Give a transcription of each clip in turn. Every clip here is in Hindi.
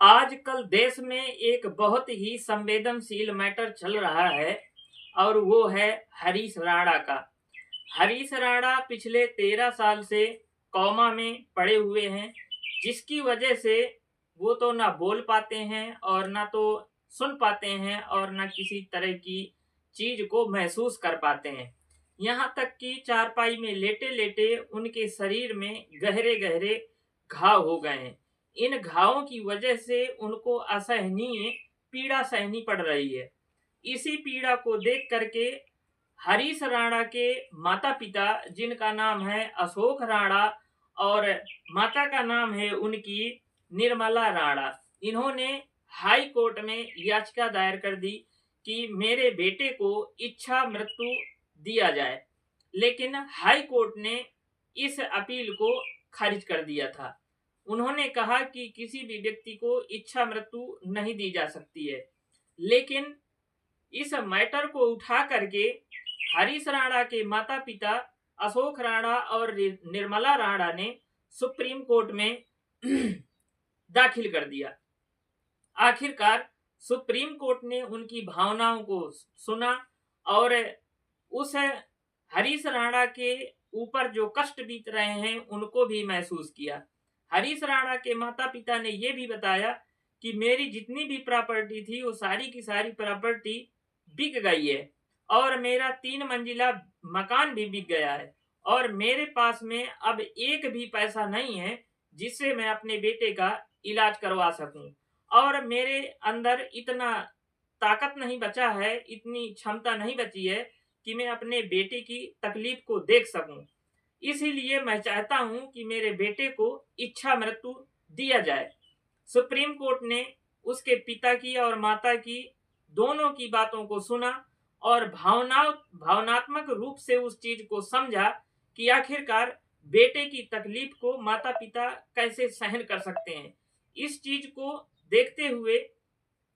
आजकल देश में एक बहुत ही संवेदनशील मैटर चल रहा है और वो है हरीश राणा का। हरीश राणा पिछले 13 साल से कोमा में पड़े हुए हैं, जिसकी वजह से वो तो ना बोल पाते हैं और ना तो सुन पाते हैं और ना किसी तरह की चीज को महसूस कर पाते हैं। यहाँ तक कि चारपाई में लेटे लेटे उनके शरीर में गहरे गहरे घाव हो गए हैं। इन घावों की वजह से उनको असहनीय पीड़ा सहनी पड़ रही है। इसी पीड़ा को देख करके हरीश राणा के माता पिता, जिनका नाम है अशोक राणा और माता का नाम है उनकी निर्मला राणा, इन्होंने हाई कोर्ट में याचिका दायर कर दी कि मेरे बेटे को इच्छा मृत्यु दिया जाए। लेकिन हाई कोर्ट ने इस अपील को खारिज कर दिया था। उन्होंने कहा कि किसी भी व्यक्ति को इच्छा मृत्यु नहीं दी जा सकती है। लेकिन इस मैटर को उठा करके हरीश राणा के माता पिता अशोक राणा और निर्मला राणा ने सुप्रीम कोर्ट में दाखिल कर दिया। आखिरकार सुप्रीम कोर्ट ने उनकी भावनाओं को सुना और उस हरीश राणा के ऊपर जो कष्ट बीत रहे हैं उनको भी महसूस किया। हरीश राणा के माता पिता ने यह भी बताया कि मेरी जितनी भी प्रॉपर्टी थी वो सारी की सारी प्रॉपर्टी बिक गई है और मेरा 3 मंजिला मकान भी बिक गया है और मेरे पास में अब एक भी पैसा नहीं है जिससे मैं अपने बेटे का इलाज करवा सकूं और मेरे अंदर इतना ताकत नहीं बचा है, इतनी क्षमता नहीं बची है कि मैं अपने बेटे की तकलीफ को देख सकूं। इसीलिए मैं चाहता हूं कि मेरे बेटे को इच्छा मृत्यु दिया जाए। सुप्रीम कोर्ट ने उसके पिता की और माता की दोनों की बातों को सुना और भावनात्मक रूप से उस चीज को समझा कि आखिरकार बेटे की तकलीफ को माता पिता कैसे सहन कर सकते हैं। इस चीज को देखते हुए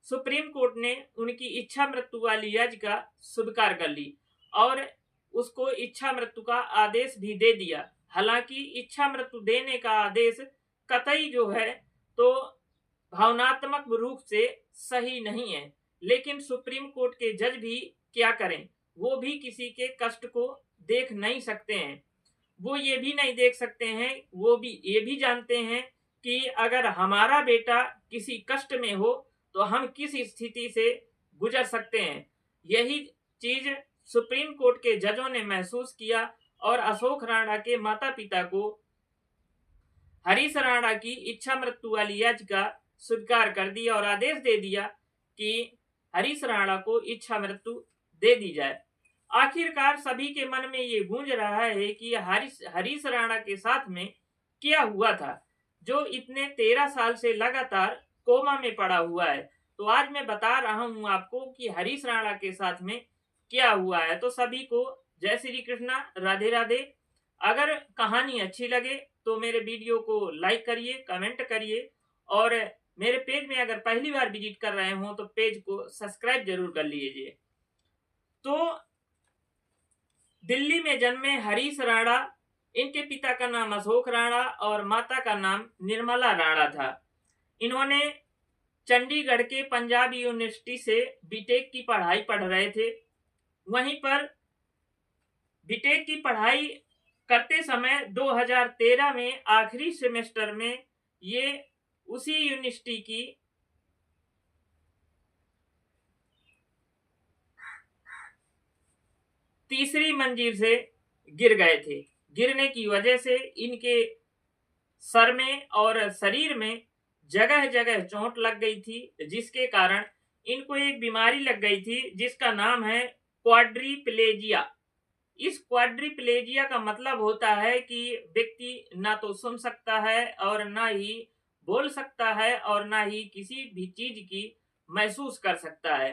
सुप्रीम कोर्ट ने उनकी इच्छा मृत्यु वाली याचिका स्वीकार कर ली और उसको इच्छा मृत्यु का आदेश भी दे दिया। हालांकि इच्छा मृत्यु देने का आदेश कतई जो है तो भावनात्मक रूप से सही नहीं है, लेकिन सुप्रीम कोर्ट के जज भी क्या करें, वो भी किसी के कष्ट को देख नहीं सकते हैं। वो ये भी नहीं देख सकते हैं, वो भी ये भी जानते हैं कि अगर हमारा बेटा किसी कष्ट में हो तो हम किस स्थिति से गुजर सकते हैं। यही चीज सुप्रीम कोर्ट के जजों ने महसूस किया और अशोक राणा के माता पिता को हरीश राणा की इच्छा मृत्यु वाली याचिका स्वीकार कर दी और आदेश दे दिया कि हरीश राणा को इच्छा मृत्यु दे दी जाए। आखिरकार सभी के मन में ये गूंज रहा है कि हरीश राणा के साथ में क्या हुआ था जो इतने 13 साल से लगातार कोमा में पड़ा हुआ है। तो आज मैं बता रहा हूं आपको कि हरीश राणा के साथ में क्या हुआ है। तो सभी को जय श्री कृष्णा, राधे राधे। अगर कहानी अच्छी लगे तो मेरे वीडियो को लाइक करिए, कमेंट करिए और मेरे पेज में अगर पहली बार विजिट कर रहे हो तो पेज को सब्सक्राइब जरूर कर लीजिए। तो दिल्ली में जन्मे हरीश राणा, इनके पिता का नाम अशोक राणा और माता का नाम निर्मला राणा था। इन्होंने चंडीगढ़ के पंजाब यूनिवर्सिटी से बीटेक की पढ़ाई पढ़ रहे थे। वहीं पर बीटेक की पढ़ाई करते समय 2013 में आखिरी सेमेस्टर में ये उसी यूनिवर्सिटी की तीसरी मंजिल से गिर गए थे। गिरने की वजह से इनके सर में और शरीर में जगह जगह चोट लग गई थी, जिसके कारण इनको एक बीमारी लग गई थी जिसका नाम है क्वाड्रीप्लेजिया। इस क्वाड्रीप्लेजिया का मतलब होता है कि व्यक्ति ना तो सुन सकता है और ना ही बोल सकता है और ना ही किसी भी चीज की महसूस कर सकता है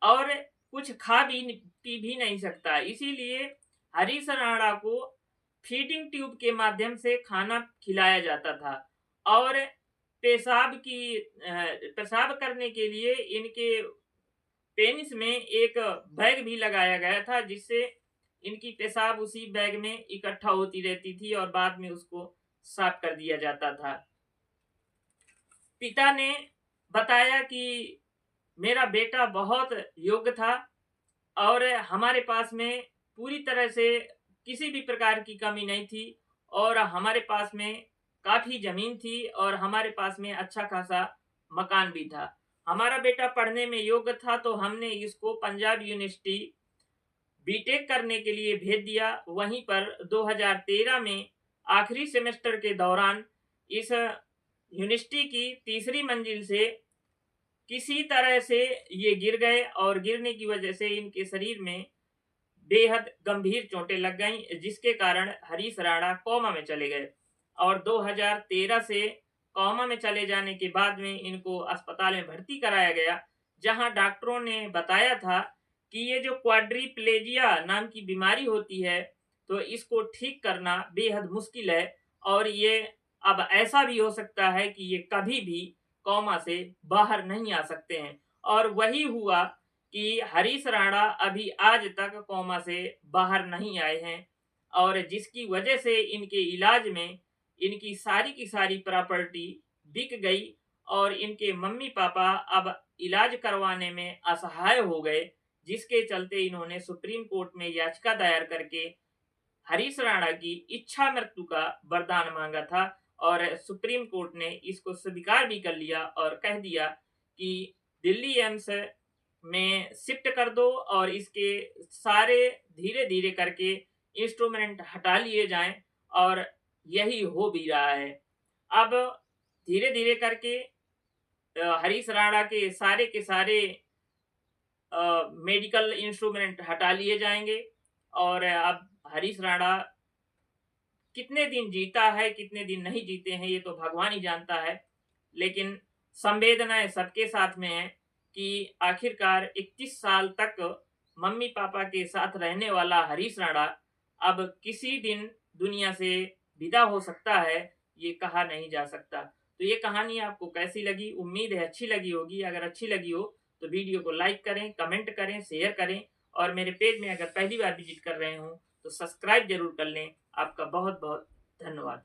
और कुछ खा भी पी भी नहीं सकता। इसीलिए हरीश राणा को फीडिंग ट्यूब के माध्यम से खाना खिलाया जाता था और पेशाब करने के लिए इनके पेनिस में एक बैग भी लगाया गया था, जिससे इनकी पेशाब उसी बैग में इकट्ठा होती रहती थी और बाद में उसको साफ कर दिया जाता था। पिता ने बताया कि मेरा बेटा बहुत योग्य था और हमारे पास में पूरी तरह से किसी भी प्रकार की कमी नहीं थी और हमारे पास में काफ़ी ज़मीन थी और हमारे पास में अच्छा खासा मकान भी था। हमारा बेटा पढ़ने में योग्य था तो हमने इसको पंजाब यूनिवर्सिटी बीटेक करने के लिए भेज दिया। वहीं पर 2013 में आखिरी सेमेस्टर के दौरान इस यूनिवर्सिटी की तीसरी मंजिल से किसी तरह से ये गिर गए और गिरने की वजह से इनके शरीर में बेहद गंभीर चोटें लग गईं, जिसके कारण हरीश राणा कोमा में चले गए और 2013 से कोमा में चले जाने के बाद में इनको अस्पताल में भर्ती कराया गया, जहां डॉक्टरों ने बताया था कि ये जो क्वाड्रिप्लेजिया नाम की बीमारी होती है तो इसको ठीक करना बेहद मुश्किल है और ये अब ऐसा भी हो सकता है कि ये कभी भी कोमा से बाहर नहीं आ सकते हैं। और वही हुआ कि हरीश राणा अभी आज तक कोमा से बाहर नहीं आए हैं और जिसकी वजह से इनके इलाज में इनकी सारी की सारी प्रॉपर्टी बिक गई और इनके मम्मी पापा अब इलाज करवाने में असहाय हो गए, जिसके चलते इन्होंने सुप्रीम कोर्ट में याचिका दायर करके हरीश राणा की इच्छा मृत्यु का वरदान मांगा था और सुप्रीम कोर्ट ने इसको स्वीकार भी कर लिया और कह दिया कि दिल्ली एम्स में शिफ्ट कर दो और इसके सारे धीरे धीरे करके इंस्ट्रूमेंट हटा लिए जाएं और यही हो भी रहा है। अब धीरे धीरे करके हरीश राणा के सारे मेडिकल इंस्ट्रूमेंट हटा लिए जाएंगे और अब हरीश राणा कितने दिन जीता है कितने दिन नहीं जीते हैं ये तो भगवान ही जानता है, लेकिन संवेदनाएं सबके साथ में है कि आखिरकार 21 साल तक मम्मी पापा के साथ रहने वाला हरीश राणा अब किसी दिन दुनिया से विदा हो सकता है, ये कहा नहीं जा सकता। तो ये कहानी आपको कैसी लगी? उम्मीद है अच्छी लगी होगी। अगर अच्छी लगी हो तो वीडियो को लाइक करें, कमेंट करें, शेयर करें और मेरे पेज में अगर पहली बार विजिट कर रहे हो तो सब्सक्राइब जरूर कर लें। आपका बहुत बहुत धन्यवाद।